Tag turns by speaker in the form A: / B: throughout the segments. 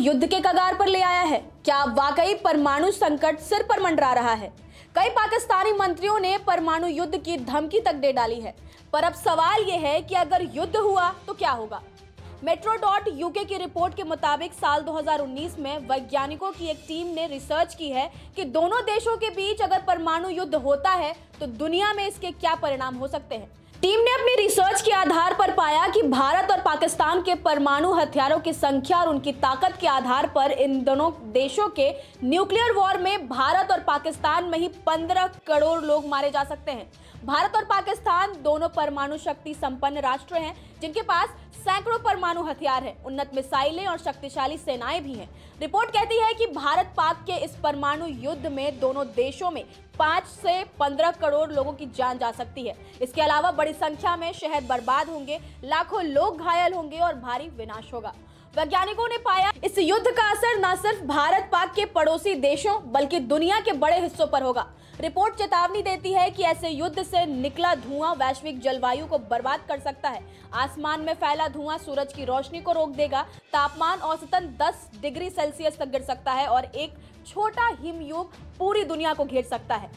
A: युद्ध के कगार पर ले आया है? क्या वाकई परमाणु संकट सिर पर मंडरा रहा है? कई पाकिस्तानी मंत्रियों ने परमाणु युद्ध की धमकी तक दे डाली है। पर अब सवाल यह है कि अगर युद्ध हुआ तो क्या होगा? Metro.uk की रिपोर्ट के मुताबिक साल 2019 में वैज्ञानिकों की एक टीम ने रिसर्च की है कि दोनों देशों के बीच अगर परमाणु युद्ध होता है तो दुनिया में इसके क्या परिणाम हो सकते हैं। टीम ने अपनी रिसर्च के आधार पर पाया कि भारत और पाकिस्तान के परमाणु हथियारों की संख्या और उनकी ताकत के आधार पर इन दोनों देशों के न्यूक्लियर वॉर में भारत और पाकिस्तान में ही 15 करोड़ लोग मारे जा सकते हैं। भारत और पाकिस्तान दोनों परमाणु शक्ति संपन्न राष्ट्र हैं जिनके पास सैकड़ों परमाणु हथियार हैं, उन्नत मिसाइलें और शक्तिशाली सेनाएं भी हैं। रिपोर्ट कहती है कि भारत पाक के इस परमाणु युद्ध में दोनों देशों में 5 से 15 करोड़ लोगों की जान जा सकती है। इसके अलावा बड़ी संख्या में शहर बर्बाद होंगे, लाखों लोग घायल होंगे और भारी विनाश होगा। वैज्ञानिकों ने पाया इस युद्ध का असर न सिर्फ भारत पाक के पड़ोसी देशों बल्कि दुनिया के बड़े हिस्सों पर होगा। रिपोर्ट चेतावनी देती है कि ऐसे युद्ध से निकला धुआं वैश्विक जलवायु को बर्बाद कर सकता है। आसमान में फैला धुआं सूरज की रोशनी को रोक देगा, तापमान औसतन 10 डिग्री सेल्सियस तक गिर सकता है और एक छोटा हिमयुग पूरी दुनिया को घेर सकता है।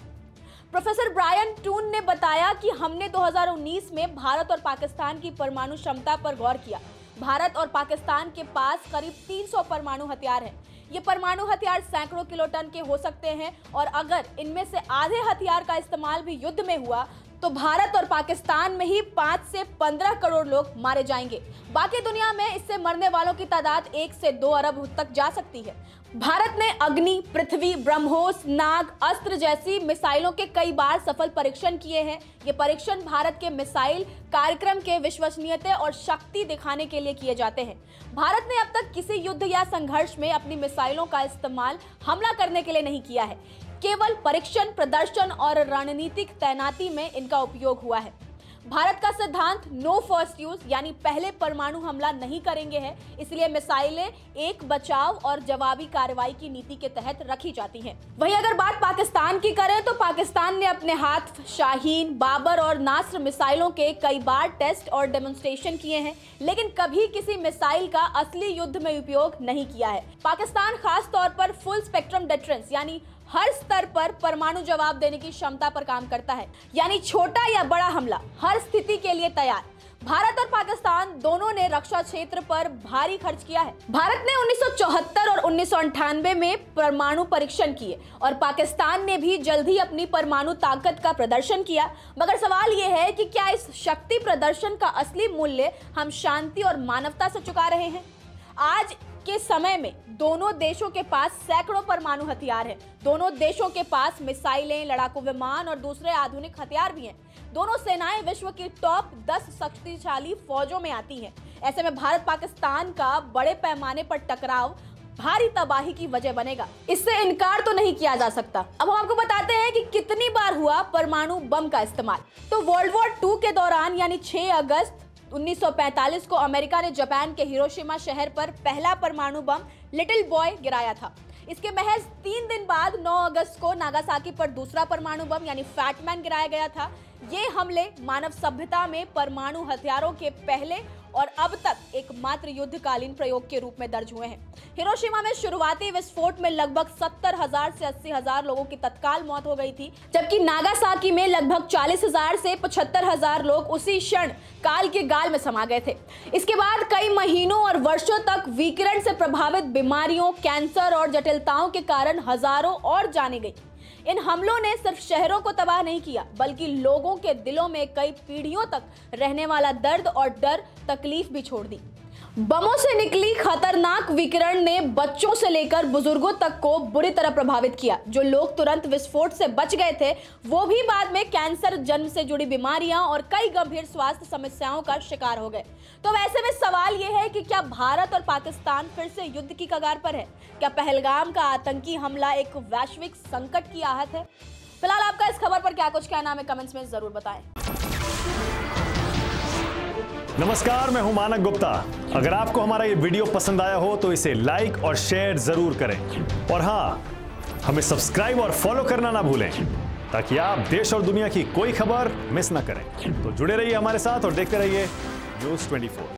A: प्रोफेसर ब्रायन टून ने बताया कि हमने 2019 में भारत और पाकिस्तान की परमाणु क्षमता पर गौर किया। भारत और पाकिस्तान के पास करीब 300 परमाणु हथियार हैं। ये परमाणु हथियार सैकड़ों किलोटन के हो सकते हैं और अगर इनमें से आधे हथियार का इस्तेमाल भी युद्ध में हुआ तो भारत और पाकिस्तान में ही 5 से 15 करोड़ लोग मारे जाएंगे। बाकी दुनिया में इससे मरने वालों की तादाद 1 से 2 अरब तक जा सकती है। भारत ने अग्नि, पृथ्वी, ब्रह्मोस, नाग, अस्त्र जैसी मिसाइलों के कई बार सफल परीक्षण किए हैं। ये परीक्षण भारत के मिसाइल कार्यक्रम के विश्वसनीयता और शक्ति दिखाने के लिए किए जाते हैं। भारत ने अब तक किसी युद्ध या संघर्ष में अपनी मिसाइलों का इस्तेमाल हमला करने के लिए नहीं किया है। केवल परीक्षण, प्रदर्शन और रणनीतिक तैनाती में इनका उपयोग हुआ है। भारत का सिद्धांत नो फर्स्ट यूज यानी पहले परमाणु हमला नहीं करेंगे है, इसलिए मिसाइलें एक बचाव और जवाबी कार्रवाई की नीति के तहत रखी जाती हैं। वहीं अगर बात पाकिस्तान की करें तो पाकिस्तान ने अपने हाथ शाहीन, बाबर और नास्र मिसाइलों के कई बार टेस्ट और डेमोन्स्ट्रेशन किए हैं, लेकिन कभी किसी मिसाइल का असली युद्ध में उपयोग नहीं किया है। पाकिस्तान खास तौर पर फुल स्पेक्ट्रम डिफरेंस यानी हर स्तर पर परमाणु जवाब देने की क्षमता पर काम करता है, यानी छोटा या बड़ा हमला हर स्थिति के लिए तैयार। भारत और पाकिस्तान दोनों ने रक्षा क्षेत्र पर भारी खर्च किया है। भारत ने 1974 और 1998 में परमाणु परीक्षण किए और पाकिस्तान ने भी जल्द ही अपनी परमाणु ताकत का प्रदर्शन किया। मगर सवाल यह है कि क्या इस शक्ति प्रदर्शन का असली मूल्य हम शांति और मानवता से चुका रहे हैं? आज के समय में दोनों देशों के पास सैकड़ों परमाणु हथियार हैं। दोनों देशों के पास मिसाइलें, लड़ाकू विमान और दूसरे आधुनिक हथियार भी हैं। दोनों सेनाएं विश्व की टॉप 10 शक्तिशाली फौजों में आती हैं। ऐसे में भारत पाकिस्तान का बड़े पैमाने पर टकराव भारी तबाही की वजह बनेगा, इससे इनकार तो नहीं किया जा सकता। अब हम आपको बताते हैं कि कितनी बार हुआ परमाणु बम का इस्तेमाल। तो वर्ल्ड वॉर 2 के दौरान यानी 6 अगस्त 1945 को अमेरिका ने जापान के हिरोशिमा शहर पर पहला परमाणु बम लिटिल बॉय गिराया था। इसके महज 3 दिन बाद 9 अगस्त को नागासाकी पर दूसरा परमाणु बम यानी फैटमैन गिराया गया था। ये हमले मानव सभ्यता में परमाणु हथियारों के पहले और अब तक एकमात्र युद्धकालीन प्रयोग के रूप में दर्ज हुए हैं। हिरोशिमा में शुरुआती विस्फोट में लगभग 70,000 से 80,000 लोगों की तत्काल मौत हो गई थी, जबकि नागासाकी में लगभग 40,000 से 75,000 लोग उसी क्षण काल के गाल में समा गए थे। इसके बाद कई महीनों और वर्षों तक विकिरण से प्रभावित बीमारियों, कैंसर और जटिलताओं के कारण हजारों और जानें गई। इन हमलों ने सिर्फ शहरों को तबाह नहीं किया बल्कि लोगों के दिलों में कई पीढ़ियों तक रहने वाला दर्द और डर, तकलीफ भी छोड़ दी। बमों से निकली खतरनाक विकिरण ने बच्चों से लेकर बुजुर्गों तक को बुरी तरह प्रभावित किया। जो लोग तुरंत विस्फोट से बच गए थे वो भी बाद में कैंसर, जन्म से जुड़ी बीमारियां और कई गंभीर स्वास्थ्य समस्याओं का शिकार हो गए। तो वैसे में सवाल यह है कि क्या भारत और पाकिस्तान फिर से युद्ध की कगार पर है? क्या पहलगाम का आतंकी हमला एक वैश्विक संकट की आहत है? फिलहाल आपका इस खबर पर क्या कुछ कहना है, कमेंट्स में जरूर बताएं।
B: नमस्कार, मैं हूं मानक गुप्ता। अगर आपको हमारा ये वीडियो पसंद आया हो तो इसे लाइक और शेयर जरूर करें और हाँ, हमें सब्सक्राइब और फॉलो करना ना भूलें ताकि आप देश और दुनिया की कोई खबर मिस ना करें। तो जुड़े रहिए हमारे साथ और देखते रहिए न्यूज़ 24।